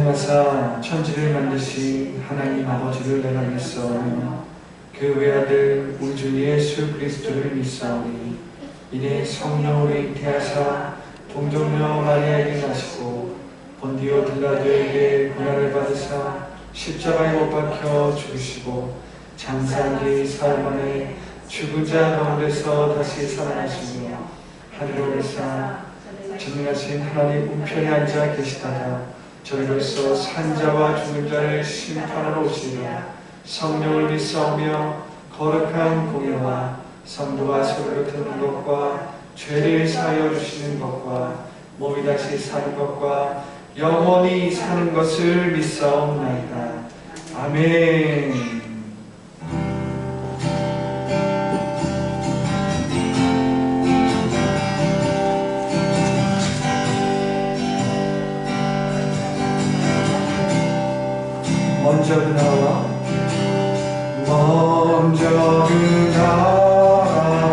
전능하사 천지를 만드신 하나님 아버지를 내가 믿사오며 그 외아들 우리 주 예수 그리스도를 믿사오니 이내 성령으로 잉태하사 동정녀 마리아에게 나시고 본디오 빌라도에게 고난을 받으사 십자가에 못 박혀 죽으시고 장사한 뒤 사흘 만에 죽은 자 가운데서 다시 살아나시며 하늘로 오르사 전능하신 하나님 우편에 앉아 계시다가 저희로서 산자와 죽은 자를 심판하러 오시리라. 성령을 믿사오며 거룩한 공예와 성도와 서로를 듣는 것과 죄를 사하여 주시는 것과 몸이 다시 사는 것과 영원히 사는 것을 믿사옵나이다. 아멘. 먼저 그 나라와 이르하라.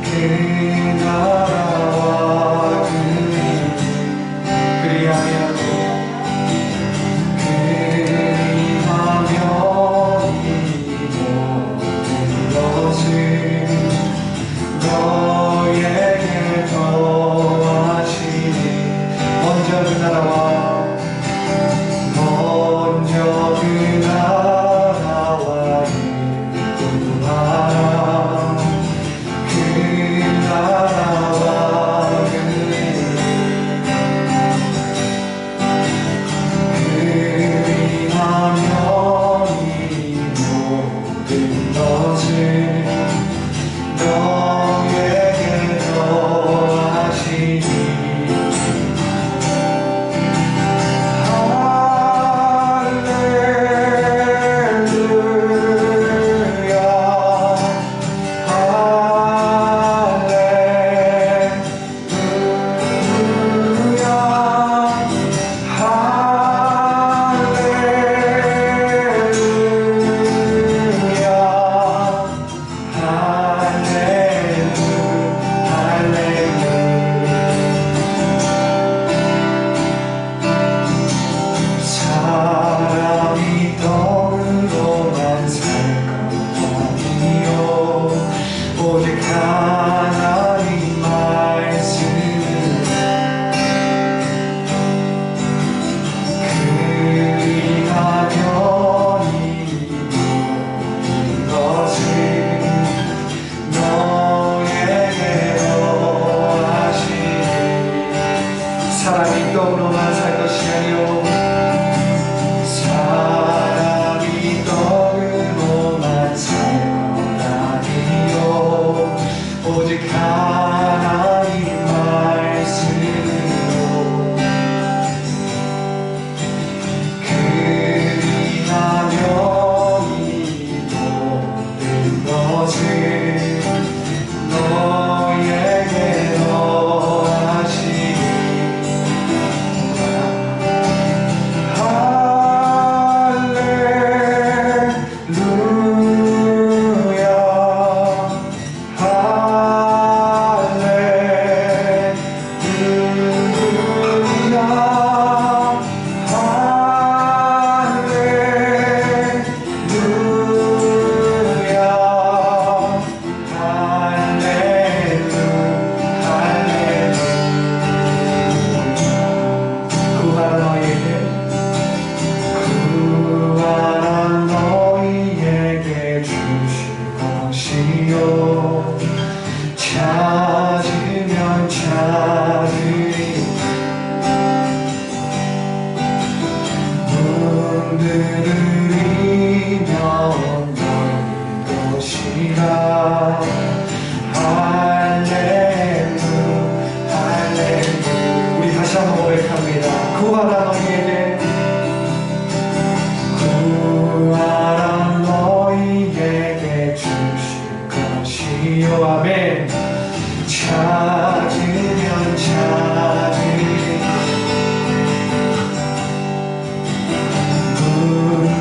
그 나라와 그 그리하면 이 모든 것을 너에게 더하시니. 먼저 그 나라와 사람이 떡으로만 살 것이 아니요 사람이 떡으로만 살 것 아니요 오직 하나님 말씀으로 그리하며 이 모든 것을 너에게 더하시니. 찾으면 찾으리 문 두드리면 열릴 것이라. 할렐루야 할렐루야. 우리 다시 한번 고백합니다. 구하라 너희에게 구하라 너희에게 주실 것이요. 아멘. 찾으면 찾으리 문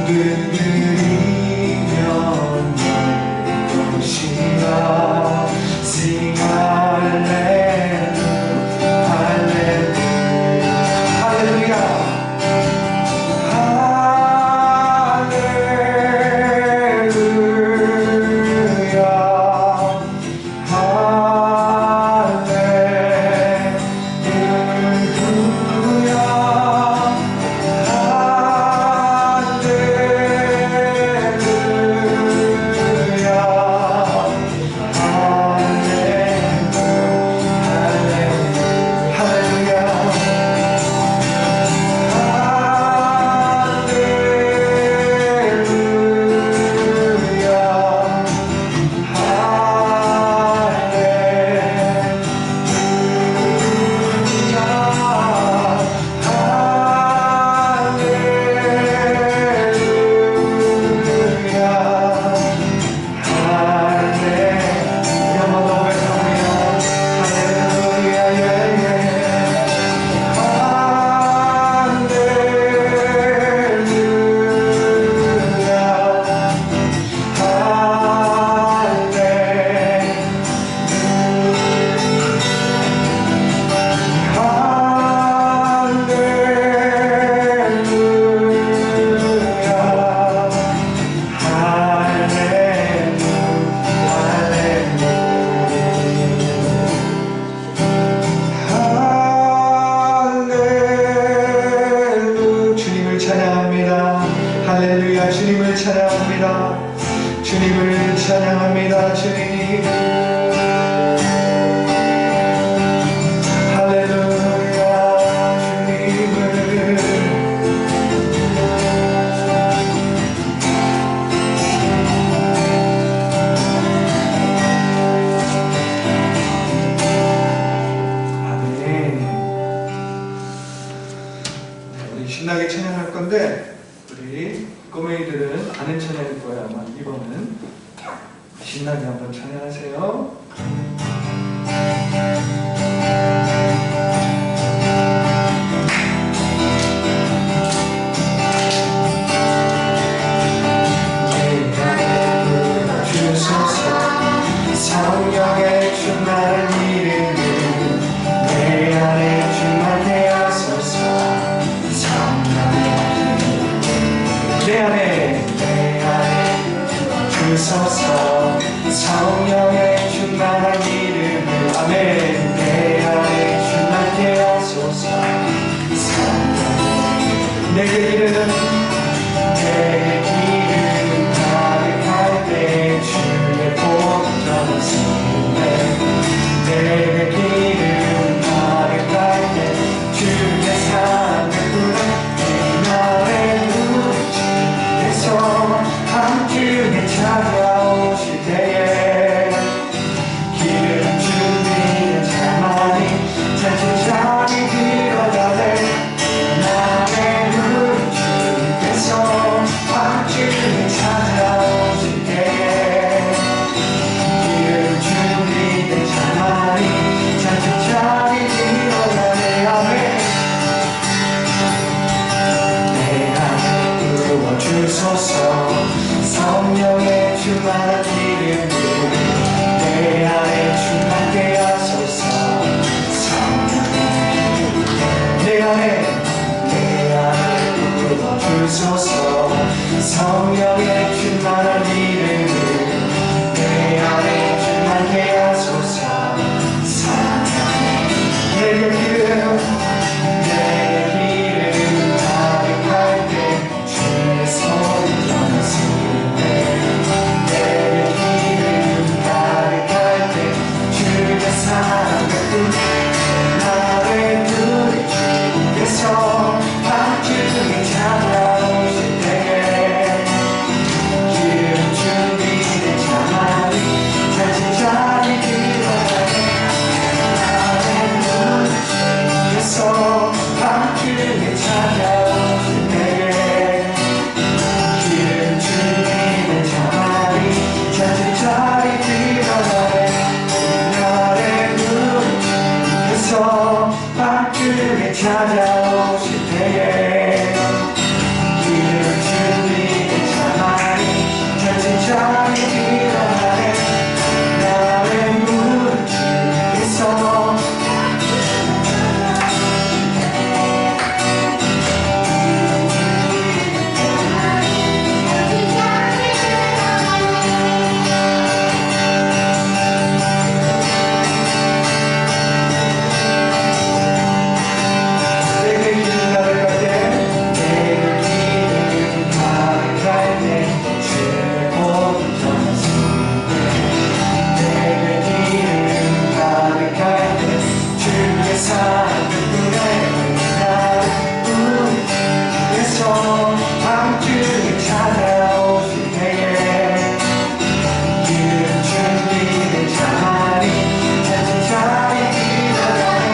두드리면 열릴 것이라. Sing hallelujah, hallelujah. 찬양합니다. 주님 할렐루야. 주님을 아멘. 우리 신나게 찬양할 건데 우리 꼬맹이들은 아는 찬양일 거야. 아마 이번은 신나게 한번 찬양하세요. 성령의 충만한 이름을 내 안에 충만케 하소서. 내 안에 주소서. 성령의 충만한 이름을 아멘. 내 안에 충만케 하소서. 내게 기름 가득할 때 주의 복 전하시네. 내게 기름 가득할 때 주의 사랑을 부어 나의 눈을 주께서 함께 찾아오실 때에 기름 준비된 자만이 잔치자리 들어가네. 나의 눈을 주께서 함께 찾아오실 때에 기름 준비된 자만이 잔치자리 들어가네. 아멘. 내 안에 부어주소서. 성령의 충만한 이름을 내 안에 충만케 하소서. 내 안에 부어주소서. 성령의 충만한 이름을 내 안에 충만케 하소서. 내게 기름 가득할 때 주의 손 전하시네. 내게 기름 가득할 때 주의 사랑을 나의 눈을 주께서 밤중에 찾아오실 때에 기름 준비된 자만이 잔치자리 들어가네. 나의 눈을 주께서 밤중에 찾아오실 때에 기름 준비된 자만이 잔치자리 들어가네. 나의 눈을 주께서 밤중에 찾아오실 때에 기름 준비된 자만이 잔치자리 들어가네. 나의 눈을 주께서 밤중에 찾아오실 때에 기름 준비된 자만이 잔치자리 들어가네.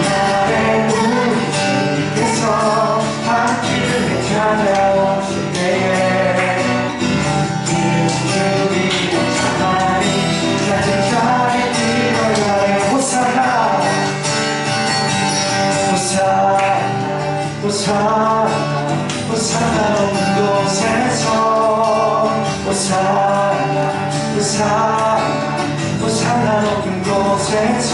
나의 눈이 주께서 밤중에 찾아오실 때에 기름 준비된 자만이 잔치자리 들어가네. 호산나 호산나 호산나 호산나 높은 곳에서 호산나 호산나 호산나 높은 곳에서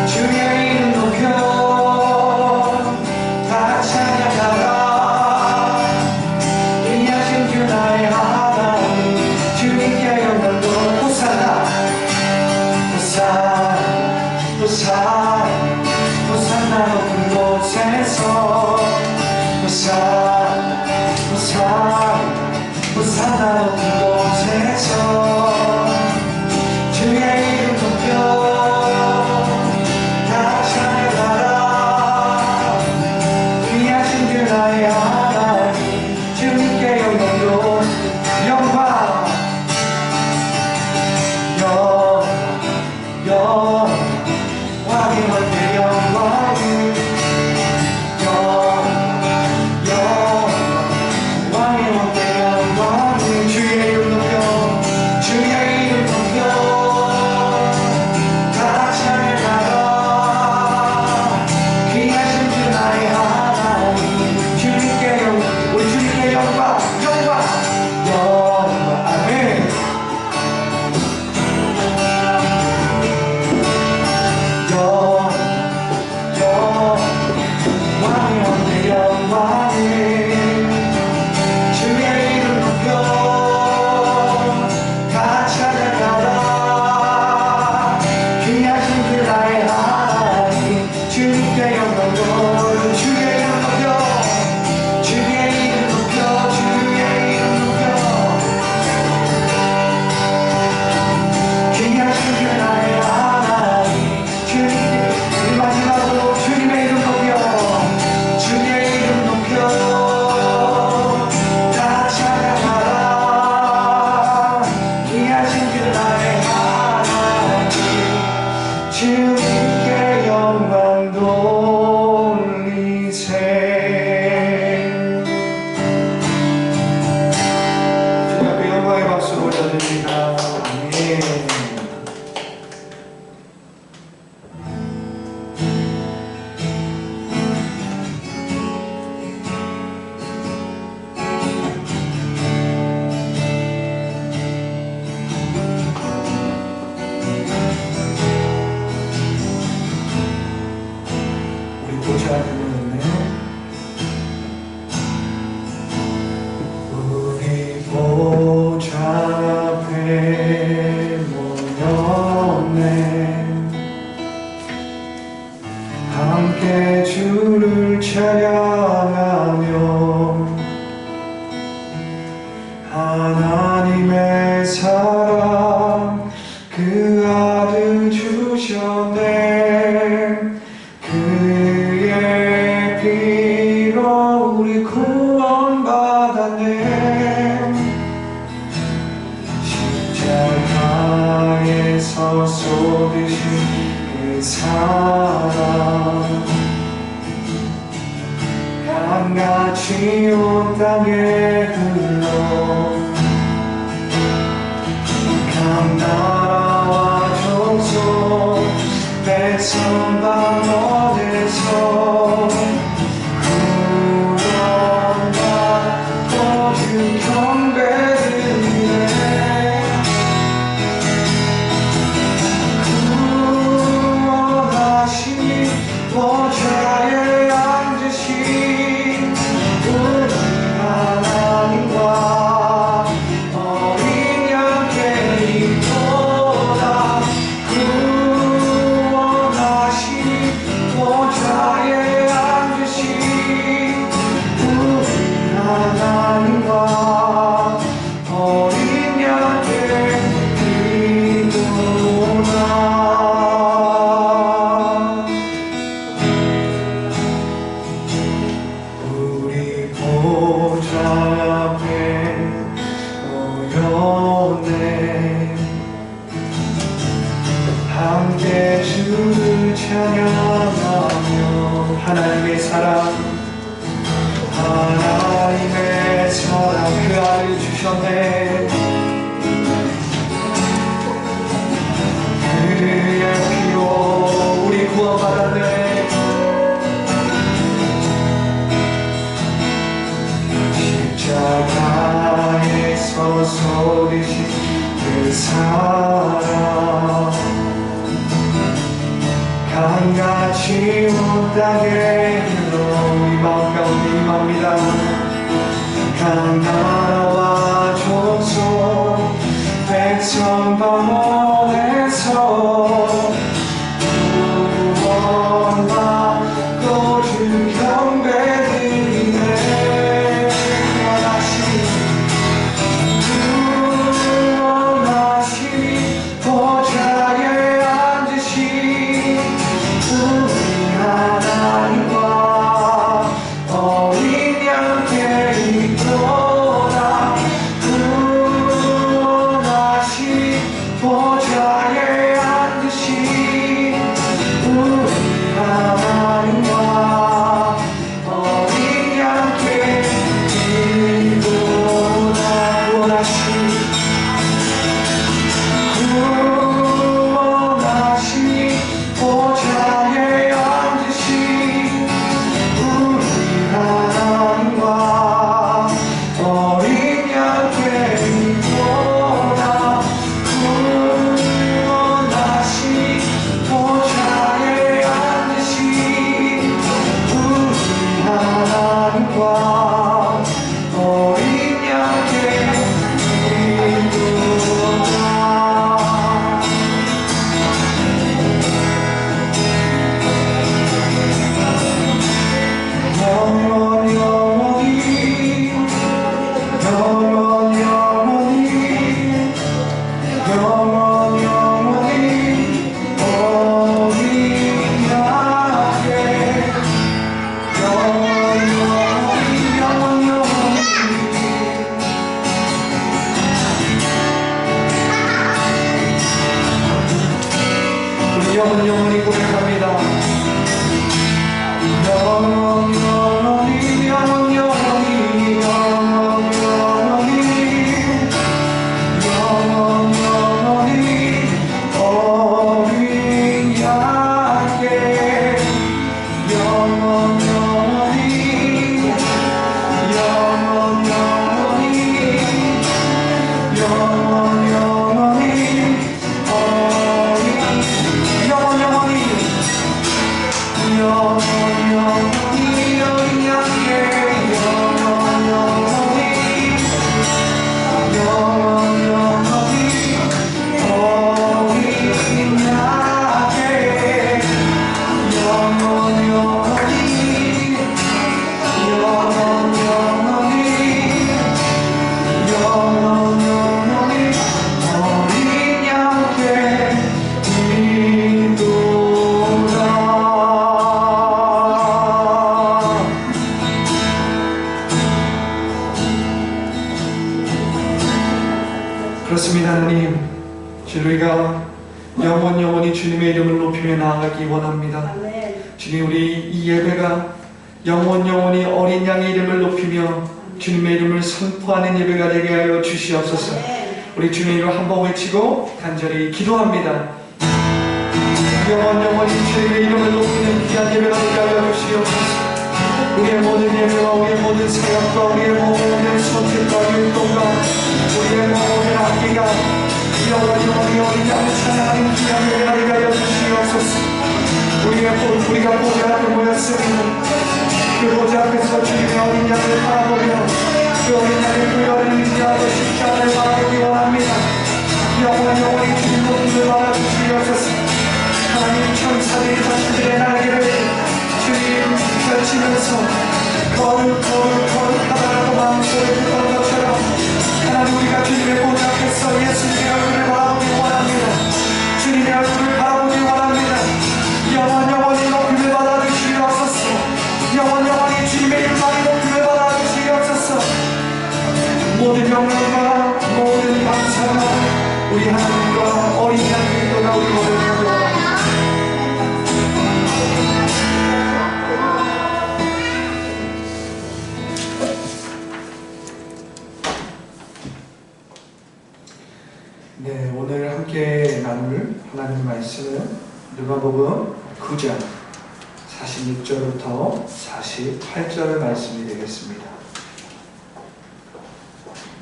주의 이름 높여 다 찬양하라. 인하신 주 나의 하나님 주님께 영광도 호산나 호산나 호산나 호산나 높은 곳에서 호산나 호산나 호산나 높은 곳에서 이어집니다. 아멘. 우리 보좌 앞에 모였네. 함께 주를 찬양하며 하나님의 사랑 그 아들 주셨네. 그의 피로 우리 구원받았네. 십자가에서 쏟으신 그 사랑 강같이 온 땅에 흘러 각 나라와 족속 백성 방언에서 구원받고 주 경배드리네. 구원하시니 보좌에 앉으신 우리 하나님과 어린 양께 있도다. 구원하시니 보좌에 앉으신 우리 하나님과 어린 양께 있도다. 우리 보좌 앞에 모였네. 함께 주를 찬양하며 하나님의 사랑 그 아들 주셨네. 그의 피로 우리 구원받았네. 십자가에서 쏟으신 그 사랑 강같이 온 땅에 흘러 우리 마음 가운데 임합니다. 각 나라와 족속 백성 방언에서 구원받고 주 경배드리네. 구원하시니 보좌에 앉으신 우리 하나님과 어린 양께 있도다. 구원하시니 보좌에 앉으신 우리 하나님과 어린 양께 있도다. 구원하시니 보좌에 앉으신 우리 하나님과 어린 양께 있도다. 구원하시니 보좌에 앉으신 우리 하나님과 어린 양께 있도다. 영원히 고백합니다. 영원히 그렇습니다. 하나님, 우리가 영원히 주님의 이름을 높이며 나아가기 원합니다. 주님, 우리 이 예배가 영원히 어린 양의 이름을 높이며 주님의 이름을 선포하는 예배가 되게 하여 주시옵소서. 우리 주님의 이름을 한번 외치고 간절히 기도합니다. 영원히 주님의 이름을 높이는 귀한 예배가 되게 하여 주시옵소서. 우리의 모든 예배와 우리의 모든 사역과 우리의 모든 선택과 율동과 우리의 모든 악기가 영원히 어린 양을 찬양하는 귀한 예배가 되게 하여 주시옵소서. 우리가 보좌 앞에 모였으니 그 보좌 앞에서 주님의 어린 양을 바라보며 그 어린 양의 부여를 의지하고 십자가를 바라보기 원합니다. 영원히 주님 모든 바라주시옵소서. 하나님, 천사들이 자신들의 날개를 주님 펼치면서 거룩하다라고 마음속에 부르는 것처럼 하나님, 우리가 주님의 보좌 앞에서 예수님의 얼굴을 바라보기 원합니다. 주님의 얼굴을 바라보기 원합니다. 영원히 높임을 받아주시옵소서. 영원히 주님의 이름만이 높임을 받아주시옵소서. 모든 영광과 모든 감사가 우리 하나님과 어린 양 그리스도가 우리 모두에게 원합니다. 네, 오늘 함께 나눌 하나님 말씀은 누가복음 9장 46절부터 48절 말씀이 되겠습니다.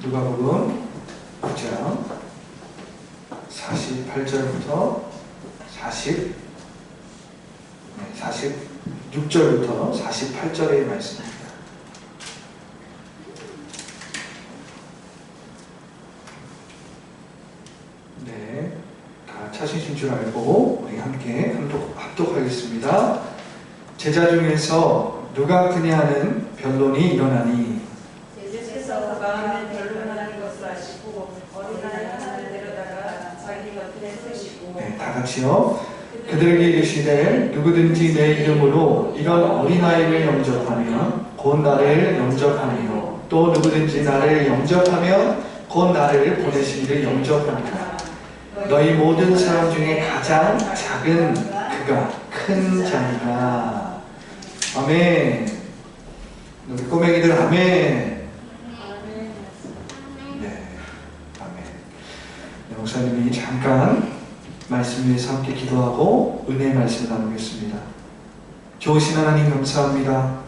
누가복음 9장 48절부터 46절부터 48절의 말씀입니다. 네, 다 찾으신 줄 알고 우리 함께 합독하겠습니다. 제자 중에서 누가 그냐는 변론이 일어나니 예수께서 그가 변론하는 것을 아시고 어린아이 하나를 데려다가 자기 곁에 세우시고 네, 다 같이요. 그들에게 이르시되 누구든지 내 이름으로 이런 어린아이를 영접하면 곧 나를 영접하며 또 누구든지 나를 영접하면 곧 나를 보내신 이를 영접합니다. 너희 모든 사람 중에 가장 작은 그가 큰 자니라. 아멘. 우리 꼬맹이들 아멘. 네, 아멘. 네, 목사님이 잠깐 말씀 위해서 함께 기도하고 은혜의 말씀을 나누겠습니다. 좋으신 하나님 감사합니다.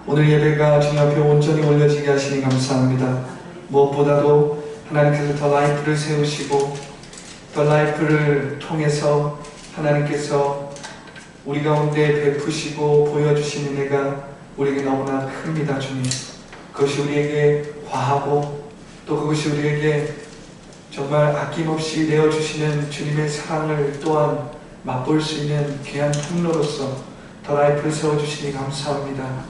오늘 예배가 주님 앞에 온전히 올려지게 하시니 감사합니다. 무엇보다도 하나님께서 더 라이프를 세우시고 더 라이프를 통해서 하나님께서 우리 가운데 베푸시고 보여주신 은혜가 우리에게 너무나 큽니다. 주님, 그것이 우리에게 과하고 또 그것이 우리에게 정말 아낌없이 내어주시는 주님의 사랑을 또한 맛볼 수 있는 귀한 통로로서 더 라이프를 세워주시니 감사합니다.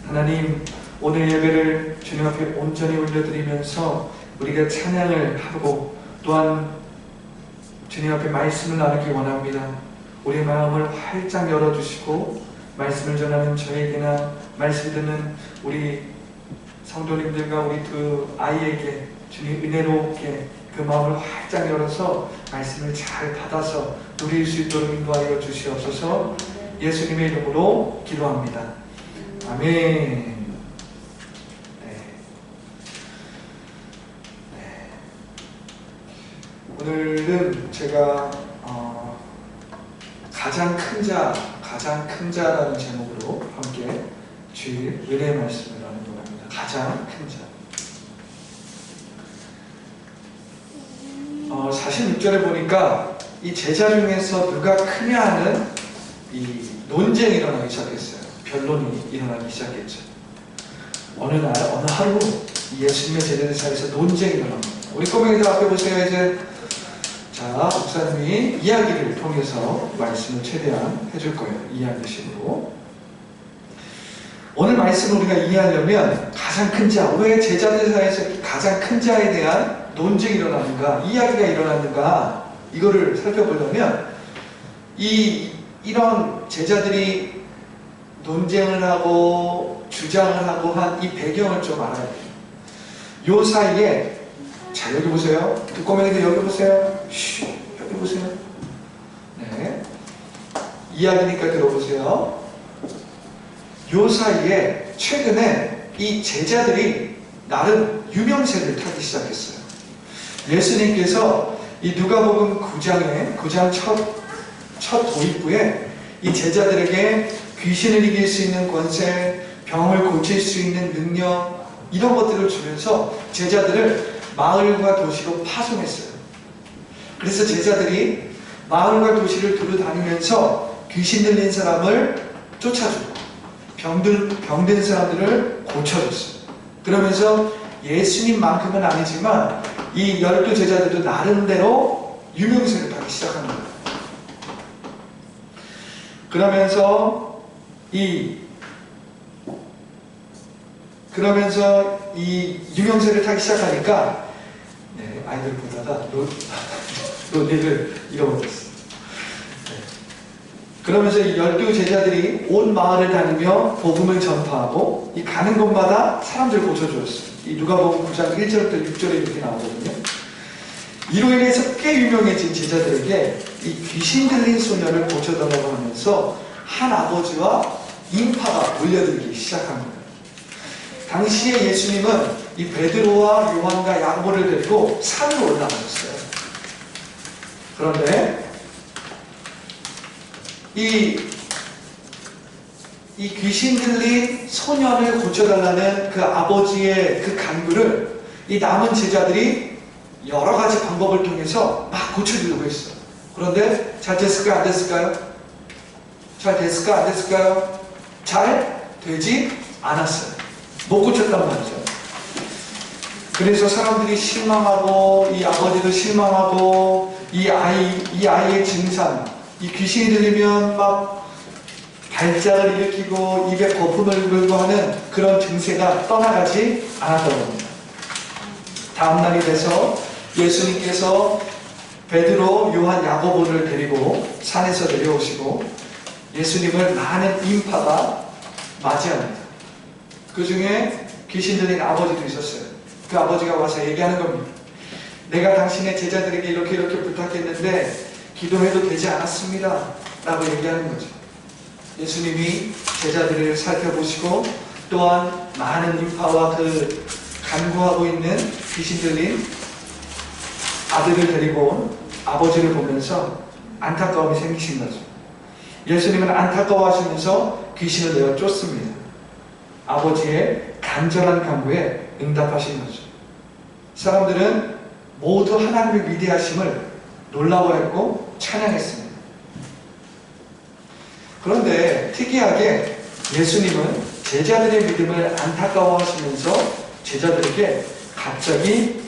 하나님, 오늘 예배를 주님 앞에 온전히 올려드리면서 우리가 찬양을 하고 또한 주님 앞에 말씀을 나누기 원합니다. 우리의 마음을 활짝 열어주시고 말씀을 전하는 저에게나 말씀 듣는 우리 성도님들과 우리 두 아이에게 주님 은혜롭게 그 마음을 활짝 열어서 말씀을 잘 받아서 누릴 수 있도록 인도하여 주시옵소서. 예수님의 이름으로 기도합니다. 아멘. 오늘은 제가 가장 큰 자라는 제목으로 함께 주일 은혜의 말씀을 나누고 합니다. 가장 큰 자. 사실 6절에 보니까 이 제자 중에서 누가 크냐 하는 이 논쟁이 일어나기 시작했어요. 변론이 일어나기 시작했죠. 어느 날, 어느 하루 예수님의 제자들 사이에서 논쟁이 일어납니다. 우리 꼬맹이들 앞에 보세요. 이제 자, 목사님이 이야기를 통해서 말씀을 최대한 해줄 거예요. 이야기식으로. 오늘 말씀을 우리가 이해하려면 가장 큰 자, 왜 제자들 사이에서 가장 큰 자에 대한 논쟁이 일어나는가, 이야기가 일어나는가, 이거를 살펴보려면 이런 제자들이 논쟁을 하고 주장을 하고 한 이 배경을 좀 알아야 돼요. 요 사이에, 자, 여기 보세요. 꼬맹이들 여기 보세요. 쉬, 여기 보세요. 네. 이야기니까 들어보세요. 요 사이에 최근에 이 제자들이 나름 유명세를 타기 시작했어요. 예수님께서 이 누가복음 9장 첫 도입부에 이 제자들에게 귀신을 이길 수 있는 권세, 병을 고칠 수 있는 능력, 이런 것들을 주면서 제자들을 마을과 도시로 파송했어요. 그래서 제자들이 마을과 도시를 두루 다니면서 귀신 들린 사람을 쫓아주고 병든 사람들을 고쳐줬어요. 그러면서 예수님만큼은 아니지만 이 12 제자들도 나름대로 유명세를 타기 시작한 거예요. 그러면서 이 유명세를 타기 시작하니까 아이들 보다가 논리를 잃어버렸어요. 그러면서 이 12 제자들이 온 마을을 다니며 복음을 전파하고 이 가는 곳마다 사람들 고쳐주었어요. 이 누가복음 9장 1절부터 6절에 이렇게 나오거든요. 이로 인해서 꽤 유명해진 제자들에게 이 귀신 들린 소녀를 고쳐달라고 하면서 한 아버지와 인파가 몰려들기 시작한 거예요. 당시에 예수님은 이 베드로와 요한과 야고보를 데리고 산으로 올라가셨어요. 그런데 이 귀신 들린 소년을 고쳐달라는 그 아버지의 그 간구를 이 남은 제자들이 여러 가지 방법을 통해서 막 고쳐주려고 했어요. 그런데 잘 됐을까요? 안 됐을까요? 잘 됐을까? 안 됐을까요? 잘 되지 않았어요. 못 고쳤단 말이죠. 그래서 사람들이 실망하고 이 아버지도 실망하고 이 아이의 증상, 이 귀신이 들리면 막 발작을 일으키고 입에 거품을 물고 하는 그런 증세가 떠나가지 않았던 겁니다. 다음날이 돼서 예수님께서 베드로, 요한, 야고보를 데리고 산에서 내려오시고 예수님을 많은 인파가 맞이합니다. 그 중에 귀신 들린 아버지도 있었어요. 그 아버지가 와서 얘기하는 겁니다. 내가 당신의 제자들에게 이렇게 부탁했는데 기도해도 되지 않았습니다. 라고 얘기하는 거죠. 예수님이 제자들을 살펴보시고 또한 많은 인파와 그 간구하고 있는 귀신 들린 아들을 데리고 온 아버지를 보면서 안타까움이 생기신 거죠. 예수님은 안타까워하시면서 귀신을 내어 쫓습니다. 아버지의 간절한 간구에 응답하신 거죠. 사람들은 모두 하나님의 위대하심을 놀라워했고 찬양했습니다. 그런데 특이하게 예수님은 제자들의 믿음을 안타까워하시면서 제자들에게 갑자기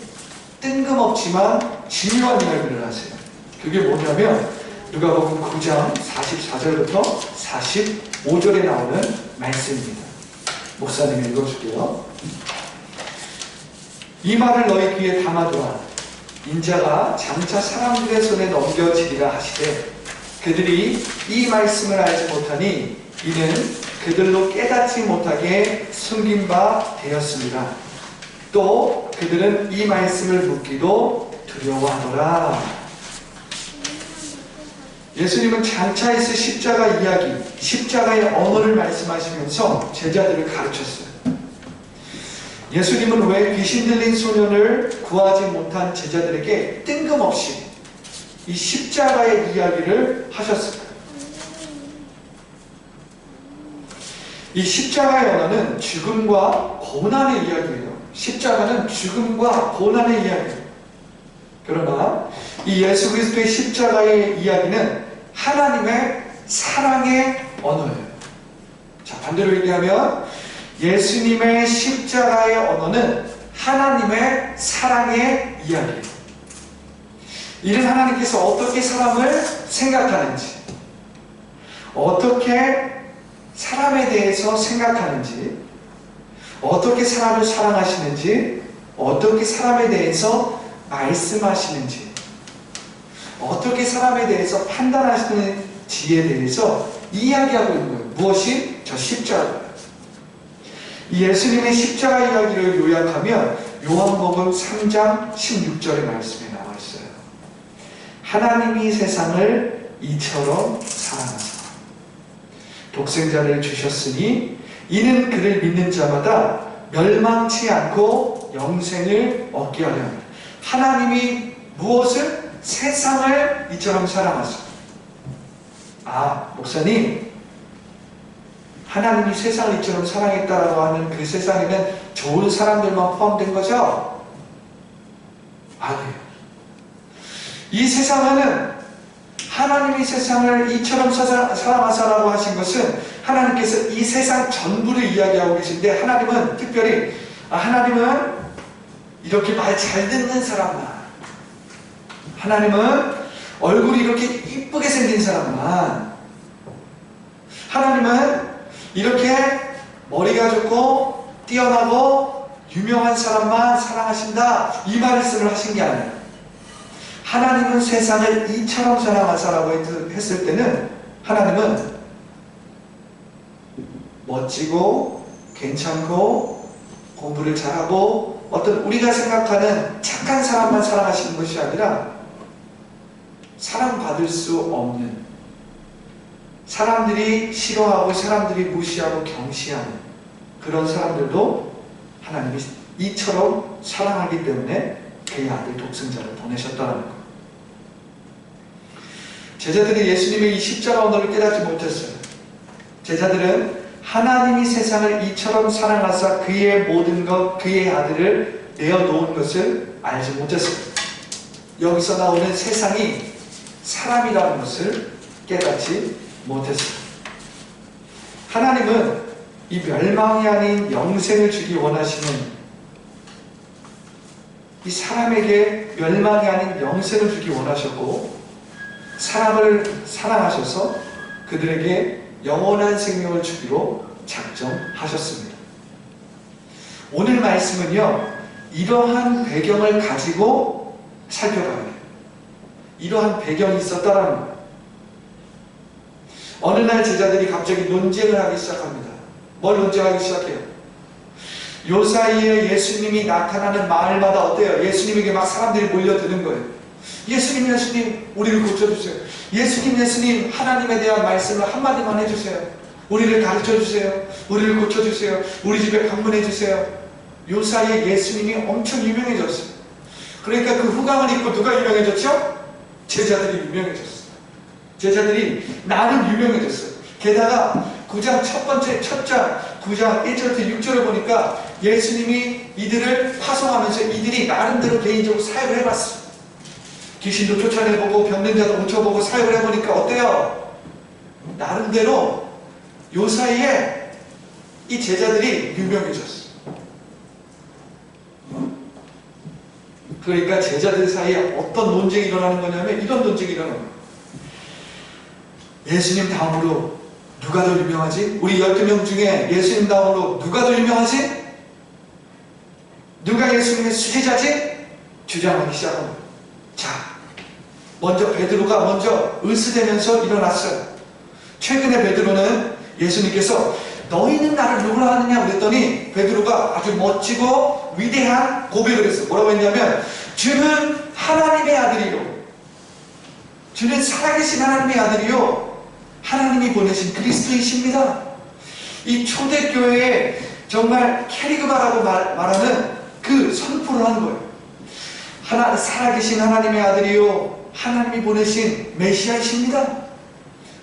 뜬금없지만 중요한 이야기를 하세요. 그게 뭐냐면 누가복음 9장 44절부터 45절에 나오는 말씀입니다. 목사님이 읽어줄게요. 이 말을 너희 귀에 담아두라. 인자가 장차 사람들의 손에 넘겨지리라 하시되 그들이 이 말씀을 알지 못하니 이는 그들로 깨닫지 못하게 숨긴 바 되었습니다. 또 그들은 이 말씀을 묻기도 두려워하더라. 예수님은 장차 있을 십자가 이야기, 십자가의 언어를 말씀하시면서 제자들을 가르쳤어요. 예수님은 왜 귀신 들린 소년을 구하지 못한 제자들에게 뜬금없이 이 십자가의 이야기를 하셨을까요? 이 십자가의 언어는 죽음과 고난의 이야기예요. 십자가는 죽음과 고난의 이야기예요. 그러나 이 예수 그리스도의 십자가의 이야기는 하나님의 사랑의 언어예요. 자, 반대로 얘기하면 예수님의 십자가의 언어는 하나님의 사랑의 이야기예요. 이는 하나님께서 어떻게 사람을 생각하는지, 어떻게 사람에 대해서 생각하는지, 어떻게 사람을 사랑하시는지, 어떻게 사람에 대해서 말씀하시는지, 어떻게 사람에 대해서 판단하시는지에 대해서 이야기하고 있는 거예요. 무엇이? 저 십자가예요. 이 예수님의 십자가 이야기를 요약하면 요한복음 3장 16절의 말씀에 나와 있어요. 하나님이 세상을 이처럼 사랑하사 독생자를 주셨으니 이는 그를 믿는 자마다 멸망치 않고 영생을 얻게 하려 합니다. 하나님이 무엇을? 세상을 이처럼 사랑하사. 아, 목사님, 하나님이 세상을 이처럼 사랑했다라고 하는 그 세상에는 좋은 사람들만 포함된 거죠? 아니에요. 이 세상에는 하나님이 세상을 이처럼 사랑하사라고 하신 것은 하나님께서 이 세상 전부를 이야기하고 계신데, 하나님은 특별히 하나님은 이렇게 말 잘 듣는 사람만, 하나님은 얼굴이 이렇게 이쁘게 생긴 사람만, 하나님은 이렇게 머리가 좋고 뛰어나고 유명한 사람만 사랑하신다, 이 말씀을 하신 게 아니에요. 하나님은 세상을 이처럼 사랑하사라고 했을 때는 하나님은 멋지고 괜찮고 공부를 잘하고 어떤 우리가 생각하는 착한 사람만 사랑하시는 것이 아니라 사랑받을 수 없는, 사람들이 싫어하고 사람들이 무시하고 경시하는 그런 사람들도 하나님이 이처럼 사랑하기 때문에 그의 아들 독생자를 보내셨다는 것. 제자들이 예수님의 이 십자가 언어를 깨닫지 못했어요. 제자들은 하나님이 세상을 이처럼 사랑하사 그의 모든 것, 그의 아들을 내어놓은 것을 알지 못했어요. 여기서 나오는 세상이 사람이라는 것을 깨닫지 못했어요. 하나님은 이 멸망이 아닌 영생을 주기 원하시는, 이 사람에게 멸망이 아닌 영생을 주기 원하셨고, 사람을 사랑하셔서 그들에게 영원한 생명을 주기로 작정하셨습니다. 오늘 말씀은요, 이러한 배경을 가지고 살펴봐야 돼요. 이러한 배경이 있었다라는 거예요. 어느 날 제자들이 갑자기 논쟁을 하기 시작합니다. 뭘 논쟁하기 시작해요? 요 사이에 예수님이 나타나는 마을마다 어때요? 예수님에게 막 사람들이 몰려드는 거예요. 예수님, 예수님, 우리를 고쳐주세요. 예수님, 예수님, 하나님에 대한 말씀을 한마디만 해주세요. 우리를 가르쳐주세요. 우리를 고쳐주세요. 우리 집에 방문해주세요. 요 사이에 예수님이 엄청 유명해졌어요. 그러니까 그 후광을 입고 누가 유명해졌죠? 제자들이 유명해졌어요. 제자들이 나름 유명해졌어요. 게다가 9장 첫 장 9장 1절부터 6절을 보니까 예수님이 이들을 파송하면서 이들이 나름대로 개인적으로 사역을 해봤어요. 귀신도 쫓아내보고 병든 자도 고쳐보고 사역을 해보니까 어때요? 나름대로 요 사이에 이 제자들이 유명해졌어요. 그러니까 제자들 사이에 어떤 논쟁이 일어나는 거냐면 이런 논쟁이 일어나는 거예요. 예수님 다음으로 누가 더 유명하지? 우리 12명 중에 예수님 다음으로 누가 더 유명하지? 누가 예수님의 수제자지? 주장하기 시작합니다. 자, 먼저 베드로가 먼저 으스대면서 일어났어요. 최근에 베드로는 예수님께서 너희는 나를 누구로 하느냐 그랬더니 베드로가 아주 멋지고 위대한 고백을 했어요. 뭐라고 했냐면 주는 하나님의 아들이요, 주는 살아계신 하나님의 아들이요, 하나님이 보내신 그리스도이십니다. 이 초대교회에 정말 캐리그마라고 말하는 그 선포를 한 거예요. 살아계신 하나님의 아들이요, 하나님이 보내신 메시아이십니다.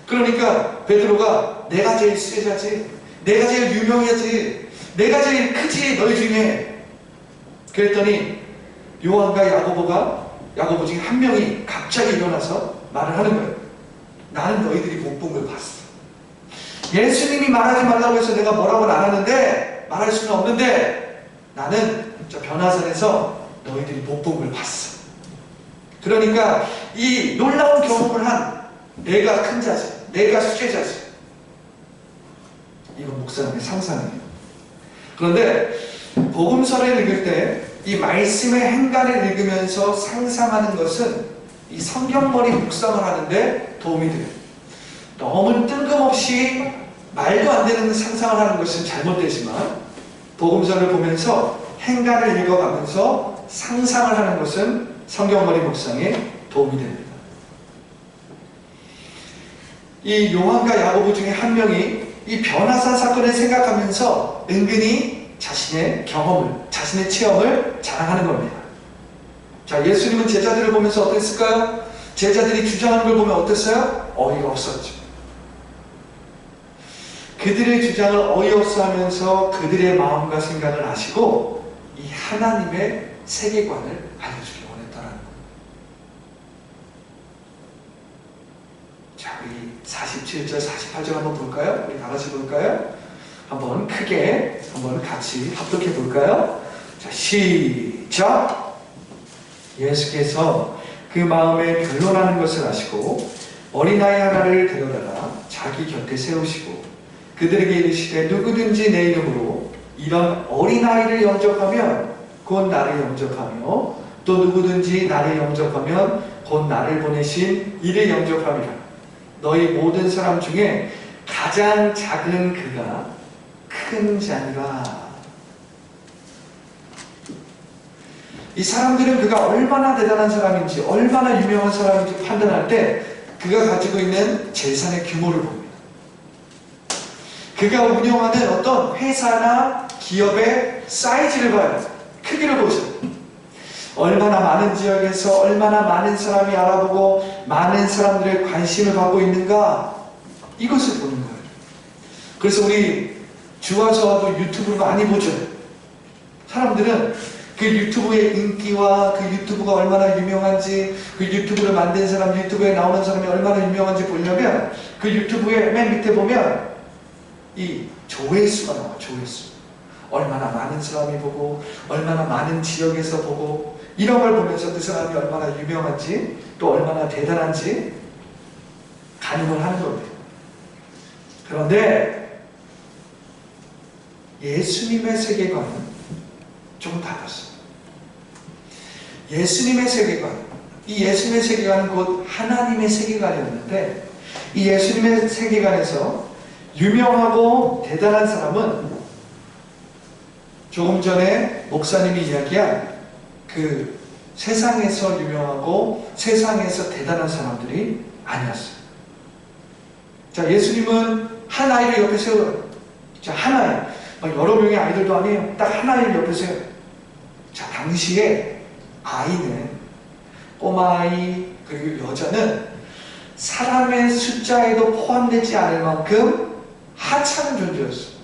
그러니까 베드로가 내가 제일 수제자지, 내가 제일 유명하지, 내가 제일 크지 너희 중에. 그랬더니 요한과 야고보 중에 한 명이 갑자기 일어나서 말을 하는 거예요. 나는 너희들이 못 본 걸 봤어. 예수님이 말하지 말라고 해서 내가 뭐라고는 안 하는데, 말할 수는 없는데, 나는 저 변화산에서 너희들이 못 본 걸 봤어. 그러니까 이 놀라운 경험을 한 내가 큰 자지, 내가 수제자지. 이건 목사님의 상상이에요. 그런데 복음서를 읽을 때 이 말씀의 행간을 읽으면서 상상하는 것은 이 성경머리 묵상을 하는데 도움이 돼요. 너무 뜬금없이 말도 안 되는 상상을 하는 것은 잘못되지만, 복음서를 보면서 행간을 읽어가면서 상상을 하는 것은 성경머리 묵상에 도움이 됩니다. 이 요한과 야고보 중에 한 명이 이 변화산 사건을 생각하면서 은근히 자신의 경험을, 자신의 체험을 자랑하는 겁니다. 자, 예수님은 제자들을 보면서 어땠을까요? 제자들이 주장하는 걸 보면 어땠어요? 어이가 없었죠. 그들의 주장을 어이없어 하면서 그들의 마음과 생각을 아시고 이 하나님의 세계관을 알려주기 원했다라는 거예요. 자, 우리 47절, 48절 한번 볼까요? 우리 다 같이 볼까요? 한번 크게 한번 같이 합독해 볼까요? 자, 시작! 예수께서 그 마음에 변론하는 것을 아시고 어린아이 하나를 데려다가 자기 곁에 세우시고 그들에게 이르시되 누구든지 내 이름으로 이런 어린아이를 영접하면 곧 나를 영접하며 또 누구든지 나를 영접하면 곧 나를 보내신 이를 영접함이라. 너희 모든 사람 중에 가장 작은 그가 큰 자니라. 이 사람들은 그가 얼마나 대단한 사람인지, 얼마나 유명한 사람인지 판단할 때 그가 가지고 있는 재산의 규모를 봅니다. 그가 운영하는 어떤 회사나 기업의 사이즈를 봐요. 크기를 보죠. 얼마나 많은 지역에서 얼마나 많은 사람이 알아보고 많은 사람들의 관심을 받고 있는가, 이것을 보는 거예요. 그래서 우리 주와서와도 유튜브를 많이 보죠. 사람들은 그 유튜브의 인기와 그 유튜브가 얼마나 유명한지, 그 유튜브를 만든 사람, 유튜브에 나오는 사람이 얼마나 유명한지 보려면 그 유튜브의 맨 밑에 보면 이 조회수가 나와. 조회수. 얼마나 많은 사람이 보고 얼마나 많은 지역에서 보고, 이런 걸 보면서 그 사람이 얼마나 유명한지 또 얼마나 대단한지 가늠을 하는 겁니다. 그런데 예수님의 세계관은 좀 달랐어요. 예수님의 세계관, 이 예수님의 세계관은 곧 하나님의 세계관이었는데, 이 예수님의 세계관에서 유명하고 대단한 사람은 조금 전에 목사님이 이야기한 그 세상에서 유명하고 세상에서 대단한 사람들이 아니었어요. 자, 예수님은 한 아이를 옆에 세워요. 자, 한 아이. 여러 명의 아이들도 아니에요. 딱 한 아이를 옆에 세워요. 자, 당시에 아이는, 꼬마아이 그리고 여자는 사람의 숫자에도 포함되지 않을 만큼 하찮은 존재였어요.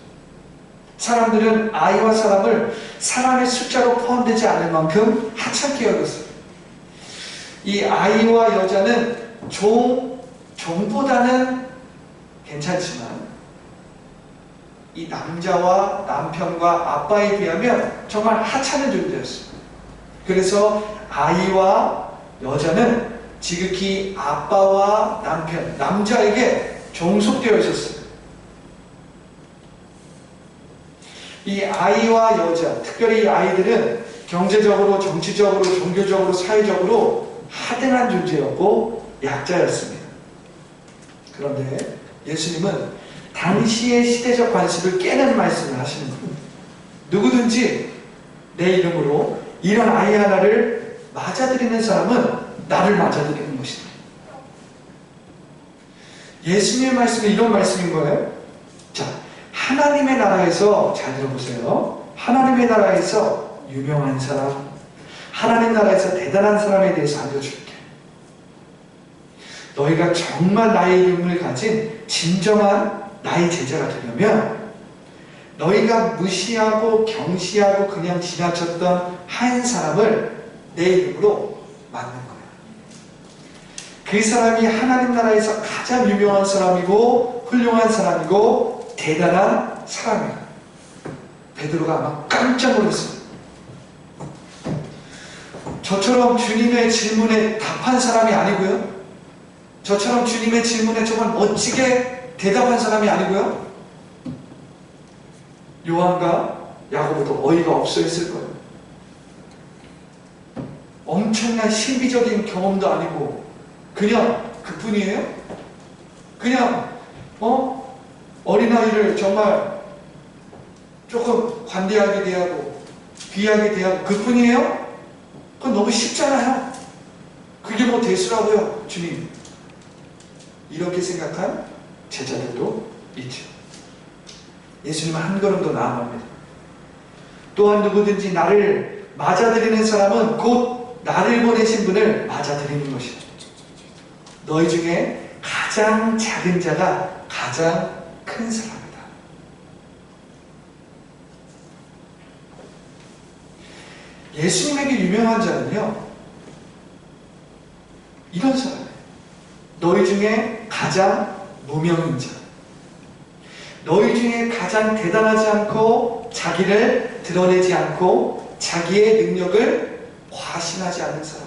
사람들은 아이와 사람을 사람의 숫자로 포함되지 않을 만큼 하찮게 여겼어요. 이 아이와 여자는 종보다는 괜찮지만 이 남자와 남편과 아빠에 비하면 정말 하찮은 존재였어요. 그래서 아이와 여자는 지극히 아빠와 남편, 남자에게 종속되어 있었어요. 이 아이와 여자, 특별히 이 아이들은 경제적으로, 정치적으로, 종교적으로, 사회적으로 하등한 존재였고 약자였습니다. 그런데 예수님은 당시의 시대적 관습을 깨는 말씀을 하시는 겁니다. 누구든지 내 이름으로 이런 아이 하나를 맞아들이는 사람은 나를 맞아들이는 것이다. 예수님의 말씀은 이런 말씀인 거예요. 자, 하나님의 나라에서, 잘 들어보세요. 하나님의 나라에서 유명한 사람, 하나님 나라에서 대단한 사람에 대해서 알려줄게. 너희가 정말 나의 이름을 가진 진정한 나의 제자가 되려면 너희가 무시하고 경시하고 그냥 지나쳤던 한 사람을 내 이름으로 맞는 것. 그 사람이 하나님 나라에서 가장 유명한 사람이고 훌륭한 사람이고 대단한 사람이에요. 베드로가 아마 깜짝 놀랐어요. 저처럼 주님의 질문에 답한 사람이 아니고요. 저처럼 주님의 질문에 정말 멋지게 대답한 사람이 아니고요. 요한과 야고보도 어이가 없어 했을 거예요. 엄청난 신비적인 경험도 아니고 그냥 그뿐이에요? 그냥 어린아이를 정말 조금 관대하게 대하고 귀하게 대하고 그뿐이에요? 그건 너무 쉽잖아요. 그게 뭐 대수라고요, 주님. 이렇게 생각한 제자들도 있죠. 예수님은 한 걸음 더 나아갑니다. 또한 누구든지 나를 맞아들이는 사람은 곧 나를 보내신 분을 맞아들이는 것이다. 너희 중에 가장 작은 자가 가장 큰 사람이다. 예수님에게 유명한 자는요, 이런 사람이에요. 너희 중에 가장 무명인 자, 너희 중에 가장 대단하지 않고 자기를 드러내지 않고 자기의 능력을 과신하지 않는 사람,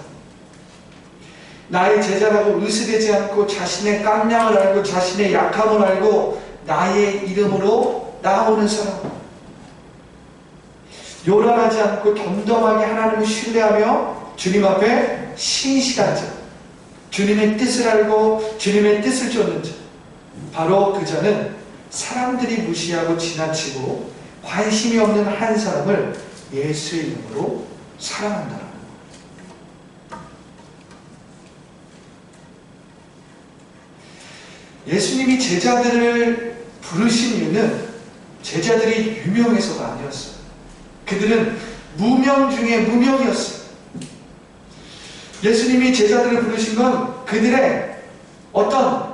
나의 제자라고 의스대지 않고 자신의 깜냥을 알고 자신의 약함을 알고 나의 이름으로 나오는 사람, 요란하지 않고 덤덤하게 하나님을 신뢰하며 주님 앞에 신실한 자, 주님의 뜻을 알고 주님의 뜻을 쫓는 자, 바로 그 자는 사람들이 무시하고 지나치고 관심이 없는 한 사람을 예수의 이름으로 사랑한다는 거예요. 예수님이 제자들을 부르신 이유는 제자들이 유명해서가 아니었어요. 그들은 무명 중에 무명이었어요. 예수님이 제자들을 부르신 건 그들의 어떤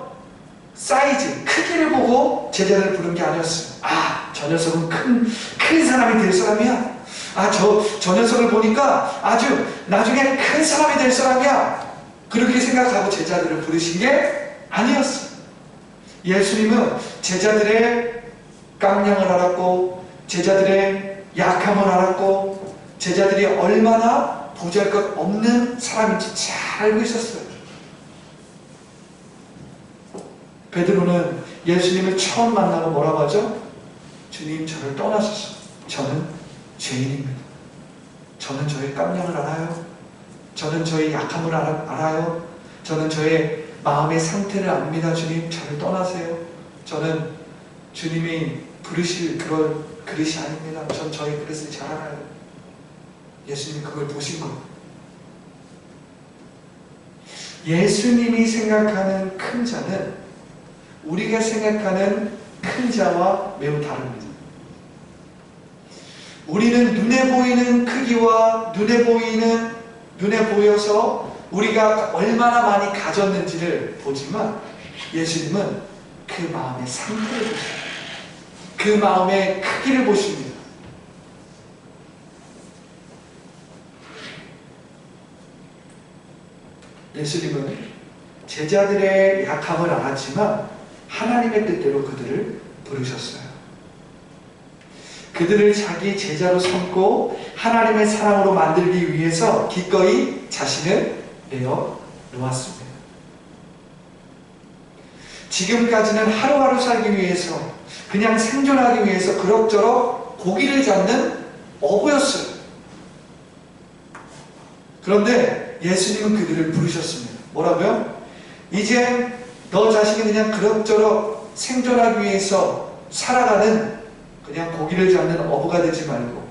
사이즈, 크기를 보고 제자들을 부른 게 아니었어요. 아, 저 녀석은 큰 사람이 될 사람이야. 아, 저 녀석을 보니까 아주 나중에 큰 사람이 될 사람이야. 그렇게 생각하고 제자들을 부르신 게 아니었어요. 예수님은 제자들의 깜냥을 알았고 제자들의 약함을 알았고 제자들이 얼마나 보잘것없는 사람인지 잘 알고 있었어요. 베드로는 예수님을 처음 만나고 뭐라고 하죠? 주님, 저를 떠나소서. 저는 죄인입니다. 저는 저의 깜냥을 알아요. 저는 저의 약함을 알아요. 저는 저의 마음의 상태를 압니다. 주님, 저를 떠나세요. 저는 주님이 부르실 그런 그릇이 아닙니다. 전 저의 그릇을 잘 알아요. 예수님이 그걸 보신 거예요. 예수님이 생각하는 큰 자는 우리가 생각하는 큰 자와 매우 다릅니다. 우리는 눈에 보이는 크기와 눈에 보여서 우리가 얼마나 많이 가졌는지를 보지만 예수님은 그 마음의 상태를 보십니다. 그 마음의 크기를 보십니다. 예수님은 제자들의 약함을 알았지만 하나님의 뜻대로 그들을 부르셨어요. 그들을 자기 제자로 삼고 하나님의 사랑으로 만들기 위해서 기꺼이 자신을 내어 놓았습니다. 지금까지는 하루하루 살기 위해서 그냥 생존하기 위해서 그럭저럭 고기를 잡는 어부였어요. 그런데 예수님은 그들을 부르셨습니다. 뭐라고요? 이제 너 자신이 그냥 그럭저럭 생존하기 위해서 살아가는 그냥 고기를 잡는 어부가 되지 말고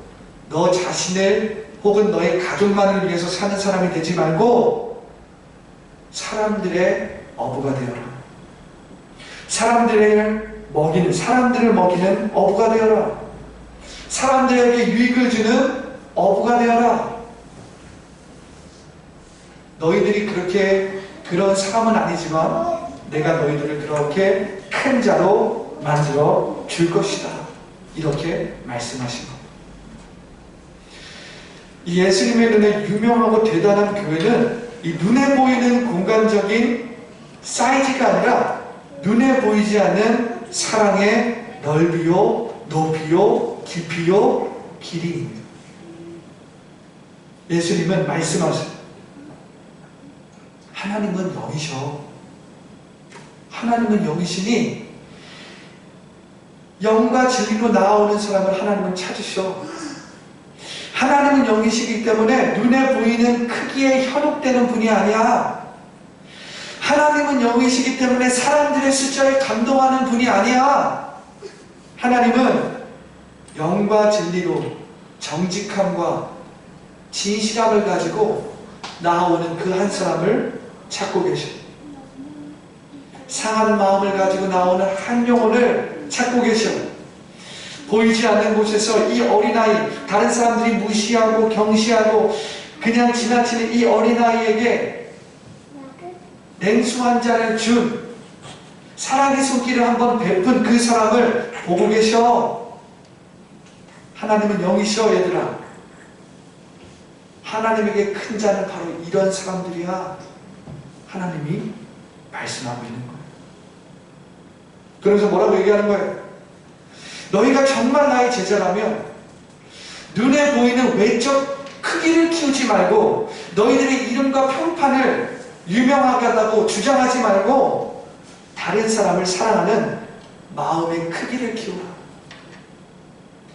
너 자신을 혹은 너의 가족만을 위해서 사는 사람이 되지 말고 사람들의 어부가 되어라. 사람들을 먹이는 어부가 되어라. 사람들에게 유익을 주는 어부가 되어라. 너희들이 그런 사람은 아니지만 내가 너희들을 그렇게 큰 자로 만들어 줄 것이다. 이렇게 말씀하신 겁니다. 이 예수님의 눈에 유명하고 대단한 교회는 이 눈에 보이는 공간적인 사이즈가 아니라 눈에 보이지 않는 사랑의 넓이요, 높이요, 깊이요, 길이입니다. 예수님은 말씀하세요. 하나님은 영이셔. 하나님은 영이시니 영과 진리로 나아오는 사람을 하나님은 찾으셔. 하나님은 영이시기 때문에 눈에 보이는 크기에 현혹되는 분이 아니야. 하나님은 영이시기 때문에 사람들의 숫자에 감동하는 분이 아니야. 하나님은 영과 진리로 정직함과 진실함을 가지고 나아오는 그 한 사람을 찾고 계셔. 상한 마음을 가지고 나오는 한 영혼을 찾고 계셔. 보이지 않는 곳에서 이 어린아이, 다른 사람들이 무시하고 경시하고 그냥 지나치는 이 어린아이에게 냉수 한 잔을 준 사랑의 손길을 한번 베푼 그 사람을 보고 계셔. 하나님은 영이셔, 얘들아. 하나님에게 큰 자는 바로 이런 사람들이야. 하나님이 말씀하고 있는 거예요. 그러면서 뭐라고 얘기하는 거예요? 너희가 정말 나의 제자라면 눈에 보이는 외적 크기를 키우지 말고 너희들의 이름과 평판을 유명하게 하다고 주장하지 말고 다른 사람을 사랑하는 마음의 크기를 키우라.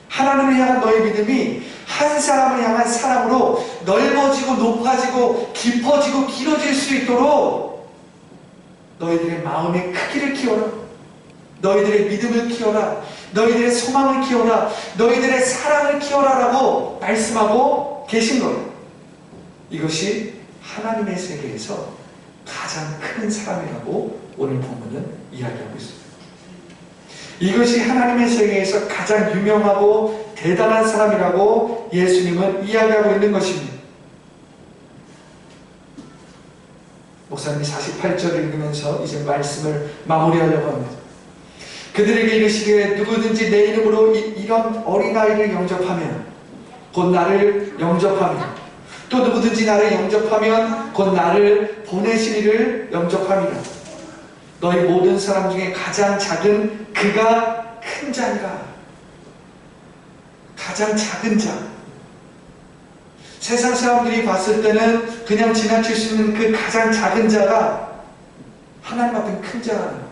하나님을 향한 너의 믿음이 한 사람을 향한 사랑으로 넓어지고 높아지고 깊어지고 길어질 수 있도록 너희들의 마음의 크기를 키워라. 너희들의 믿음을 키워라. 너희들의 소망을 키워라. 너희들의 사랑을 키워라라고 말씀하고 계신 거예요. 이것이 하나님의 세계에서 가장 큰 사람이라고 오늘 본문은 이야기하고 있습니다. 이것이 하나님의 세계에서 가장 유명하고 대단한 사람이라고 예수님은 이야기하고 있는 것입니다. 목사님이 48절을 읽으면서 이제 말씀을 마무리하려고 합니다. 그들에게 이르시기에 누구든지 내 이름으로 이런 어린아이를 영접하면 곧 나를 영접하며 또 누구든지 나를 영접하면 곧 나를 보내신 이를 영접함이라. 너희 모든 사람 중에 가장 작은 그가 큰 자니라. 가장 작은 자. 세상 사람들이 봤을 때는 그냥 지나칠 수 있는 그 가장 작은 자가 하나님 앞에 큰 자예요.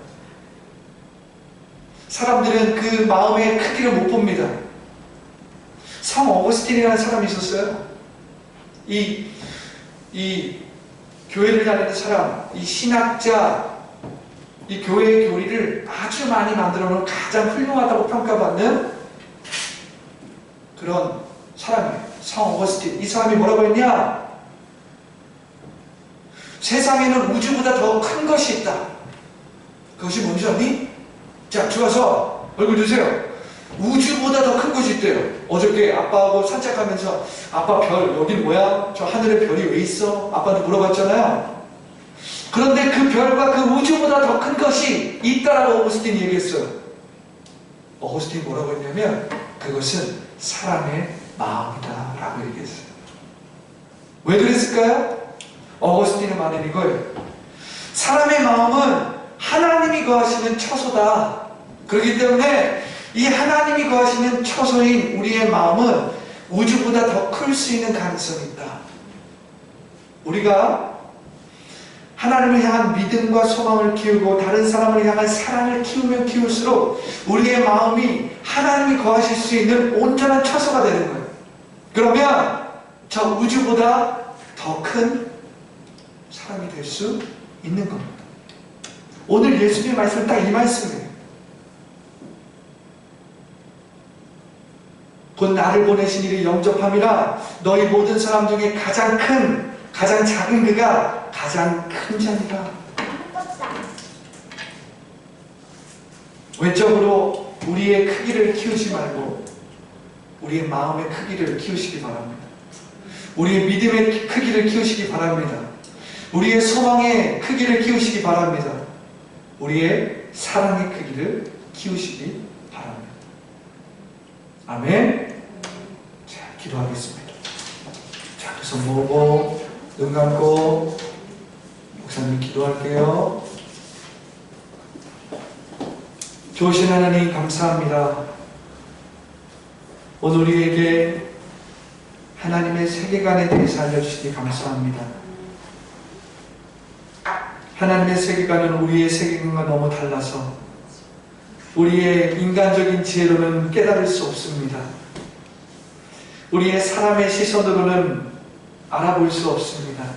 사람들은 그 마음의 크기를 못 봅니다. 성 어거스틴이라는 사람이 있었어요. 이 교회를 다니는 사람, 이 신학자, 이 교회의 교리를 아주 많이 만들어 놓은 가장 훌륭하다고 평가받는 그런 사람이에요. 성 어거스틴. 이 사람이 뭐라고 했냐? 세상에는 우주보다 더 큰 것이 있다. 그것이 뭔지 아니? 자, 들어와서 얼굴 주세요. 우주보다 더 큰 것이 있대요. 어저께 아빠하고 산책하면서 아빠 별 여긴 뭐야? 저 하늘에 별이 왜 있어? 아빠한테 물어봤잖아요. 그런데 그 별과 그 우주보다 더 큰 것이 있다라고 어거스틴이 얘기했어요. 어거스틴이 뭐라고 했냐면 그것은 사람의 마음이다 라고 얘기했어요. 왜 그랬을까요? 어거스틴의 말은 이거예요. 사람의 마음은 하나님이 거하시는 처소다. 그렇기 때문에 이 하나님이 거하시는 처소인 우리의 마음은 우주보다 더 클 수 있는 가능성이 있다. 우리가 하나님을 향한 믿음과 소망을 키우고 다른 사람을 향한 사랑을 키우면 키울수록 우리의 마음이 하나님이 거하실 수 있는 온전한 처소가 되는 거예요. 그러면 저 우주보다 더 큰 사람이 될 수 있는 겁니다. 오늘 예수님의 말씀은 딱 이 말씀이에요. 곧 나를 보내신 이를 영접함이라. 너희 모든 사람 중에 가장 큰, 가장 작은 그가 가장 큰 자니라. 외적으로 우리의 크기를 키우지 말고 우리의 마음의 크기를 키우시기 바랍니다. 우리의 믿음의 크기를 키우시기 바랍니다. 우리의 소망의 크기를 키우시기 바랍니다. 우리의 사랑의 크기를 키우시기 바랍니다. 아멘. 자, 기도하겠습니다. 자, 그 손 모으고 눈 감고 목사님 기도할게요. 좋으신 하나님 감사합니다. 오늘 우리에게 하나님의 세계관에 대해서 알려주시니 감사합니다. 하나님의 세계관은 우리의 세계관과 너무 달라서 우리의 인간적인 지혜로는 깨달을 수 없습니다. 우리의 사람의 시선으로는 알아볼 수 없습니다.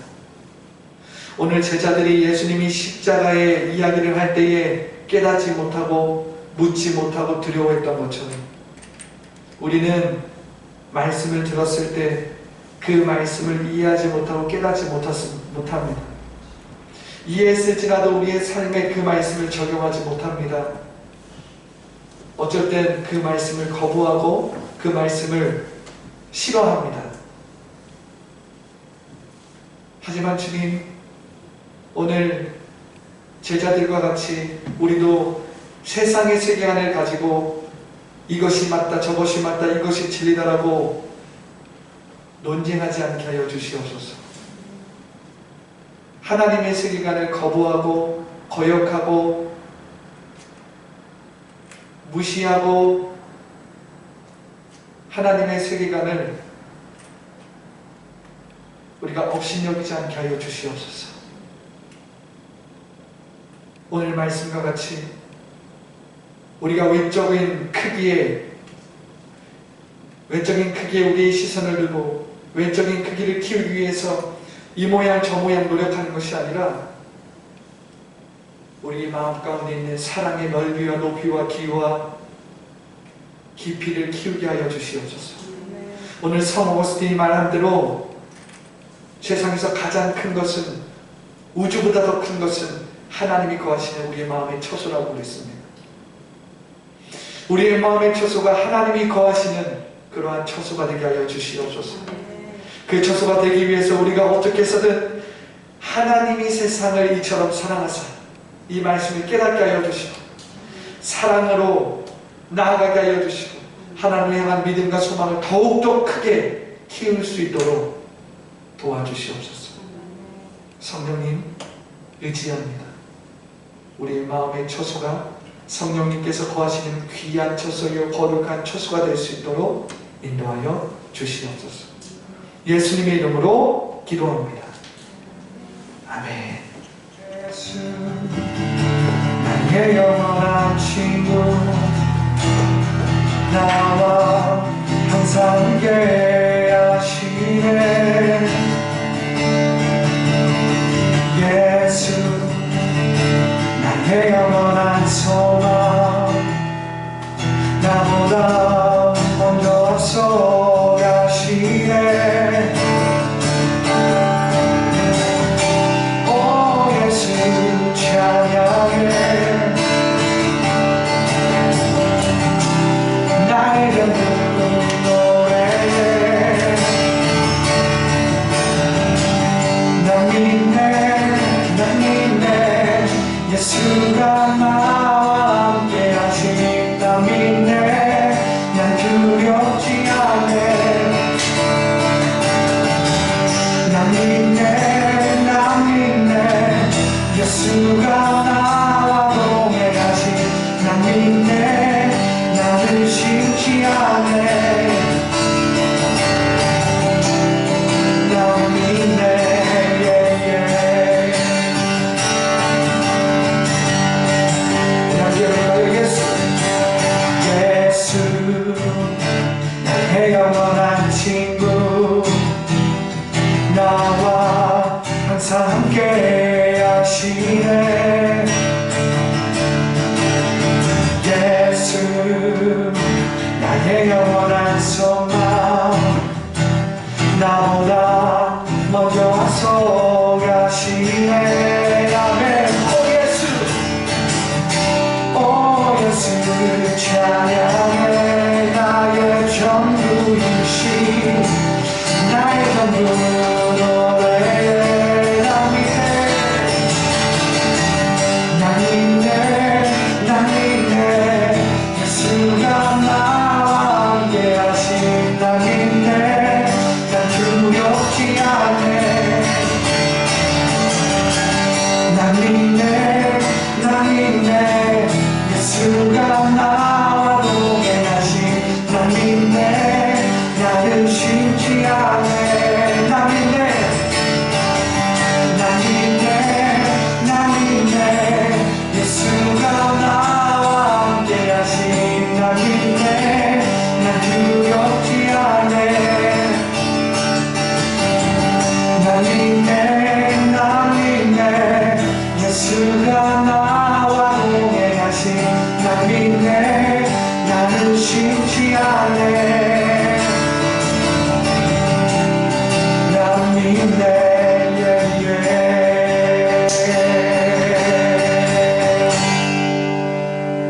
오늘 제자들이 예수님이 십자가의 이야기를 할 때에 깨닫지 못하고 묻지 못하고 두려워했던 것처럼 우리는 말씀을 들었을 때 그 말씀을 이해하지 못하고 깨닫지 못합니다. 이해했을지라도 우리의 삶에 그 말씀을 적용하지 못합니다. 어쩔 땐 그 말씀을 거부하고 그 말씀을 싫어합니다. 하지만 주님, 오늘 제자들과 같이 우리도 세상의 세계관을 가지고 이것이 맞다, 저것이 맞다, 이것이 진리다라고 논쟁하지 않게 하여 주시옵소서. 하나님의 세계관을 거부하고 거역하고 무시하고 하나님의 세계관을 우리가 업신여기지 않게 하여 주시옵소서. 오늘 말씀과 같이 우리가 외적인 크기에 우리의 시선을 두고 외적인 크기를 키우기 위해서 이 모양 저 모양 노력하는 것이 아니라 우리 마음 가운데 있는 사랑의 넓이와 높이와 기와 깊이를 키우게 하여 주시옵소서. 오늘 성 오거스틴이 말한 대로 세상에서 가장 큰 것은, 우주보다 더 큰 것은 하나님이 거하시는 우리의 마음의 처소라고 그랬습니다. 우리의 마음의 처소가 하나님이 거하시는 그러한 처소가 되게 하여 주시옵소서. 그 처소가 되기 위해서 우리가 어떻게 해서든 하나님이 세상을 이처럼 사랑하사 이 말씀을 깨닫게 하여 주시고 사랑으로 나아가게 하여 주시고 하나님을 향한 믿음과 소망을 더욱더 크게 키울 수 있도록 도와주시옵소서. 성령님 의지합니다. 우리의 마음의 처소가 성령님께서 거하시는 귀한 처소요 거룩한 처소가 될 수 있도록 인도하여 주시옵소서. 예수님의 이름으로 기도합니다. 아멘. 예수 나의 영원한 친구, 나와 항상 함께하시네. 예수 나의 영원한 소망, 나보다 먼저 앞서가시네. 예수가 나와 함께 하신 나 믿네. 난 두렵지 않네. 난 믿네. 난 믿네. 예수가 나와 동행하신 난 믿네. 난 의심치 않네. 난 믿네. 나의 영원한 친구, 나와 항상 함께 하시네. 예수 나의 영원한 소망, 나보다 먼저 앞서가시네. 아멘. 오 예수 찬양해. 나의 전부이신 나의 전부 노래해. 나 믿네. 나 믿네. 예수가 나와 함께 하신 나 믿네. 난 두렵지 않네. 난 믿네 예수가 나와 동행하시 난 믿네 나를 쉽지 않네 난 믿네 예수가 나와 함께하시 난 믿네 난 두렵지 않네 난 믿네 예수가 나와 동행하시 난 믿네 나는 쉽지 않네 난 믿네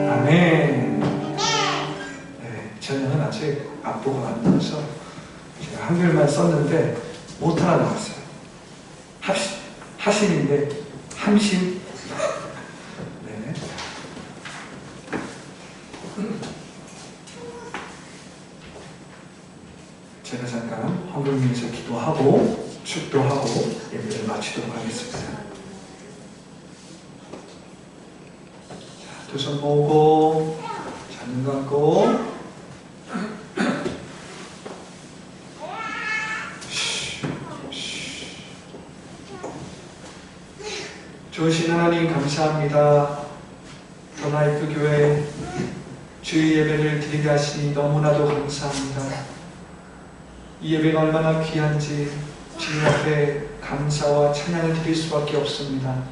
아멘. 네, 저는 아직 앞보가 안 나와서 제가 한글만 썼는데 못하나 나왔어요. 하심인데 함심. 네. 제가 잠깐 헌금위에서 기도하고 축도하고 예배를 마치도록 하겠습니다. 두 손 모으고 자, 눈 감고 좋으신 하나님 감사합니다. 더 라이프 교회 주의 예배를 드리게 하시니 너무나도 감사합니다. 이 예배가 얼마나 귀한지 주님 앞에 감사와 찬양을 드릴 수밖에 없습니다.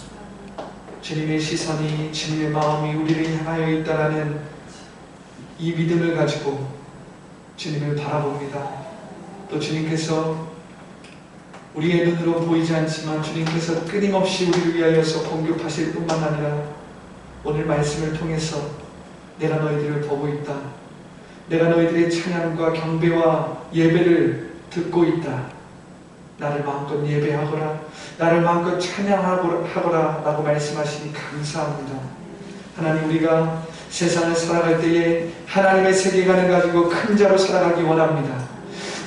주님의 시선이, 주님의 마음이 우리를 향하여 있다라는 이 믿음을 가지고 주님을 바라봅니다. 또 주님께서 우리의 눈으로 보이지 않지만 주님께서 끊임없이 우리를 위하여서 공급하실 뿐만 아니라 오늘 말씀을 통해서 내가 너희들을 보고 있다. 내가 너희들의 찬양과 경배와 예배를 듣고 있다. 나를 마음껏 예배하거라. 나를 마음껏 찬양하거라 라고 말씀하시니 감사합니다. 하나님, 우리가 세상을 살아갈 때에 하나님의 세계관을 가지고 큰 자로 살아가기 원합니다.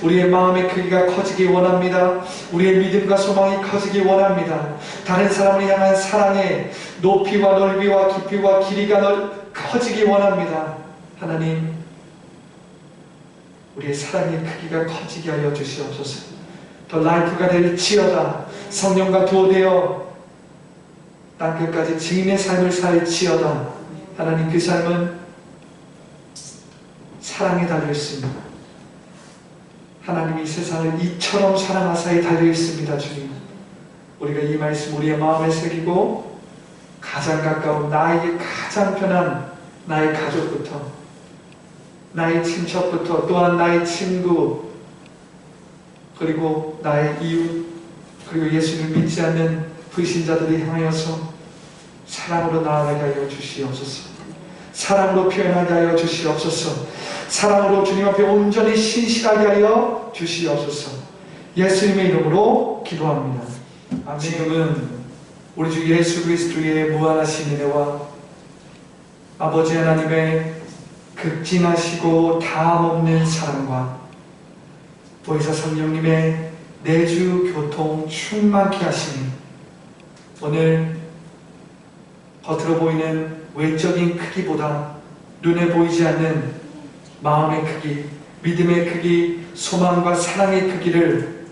우리의 마음의 크기가 커지기 원합니다. 우리의 믿음과 소망이 커지기 원합니다. 다른 사람을 향한 사랑의 높이와 넓이와 깊이와 길이가 커지기 원합니다. 하나님, 우리의 사랑의 크기가 커지게 하여 주시옵소서. 더 라이프가 될지어다. 성령과 도되어 땅끝까지 증인의 삶을 살지어다. 하나님, 그 삶은 사랑에 달려있습니다. 하나님이 세상을 이처럼 사랑하사에 달려있습니다. 주님, 우리가 이 말씀 우리의 마음에 새기고 가장 가까운 나에게 가장 편한 나의 가족부터, 나의 친척부터, 또한 나의 친구, 그리고 나의 이웃, 그리고 예수를 믿지 않는 불신자들을 향하여서 사랑으로 나아가게 하여 주시옵소서. 사랑으로 표현하게 하여 주시옵소서. 사랑으로 주님 앞에 온전히 신실하게 하여 주시옵소서. 예수님의 이름으로 기도합니다. 아멘. 지금은 우리 주 예수 그리스도의 무한하신 은혜와 아버지 하나님의 극진하시고 다함없는 사랑과 보혜사 성령님의 내주 교통 충만케 하시니 오늘 겉으로 보이는 외적인 크기보다 눈에 보이지 않는 마음의 크기, 믿음의 크기, 소망과 사랑의 크기를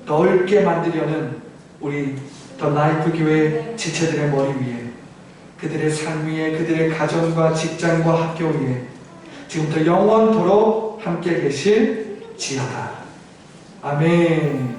넓게 만들려는 우리 더 라이프 교회 지체들의 머리 위에, 그들의 삶 위에, 그들의 가정과 직장과 학교 위에 지금부터 영원토록 함께 계실지어다. 아멘.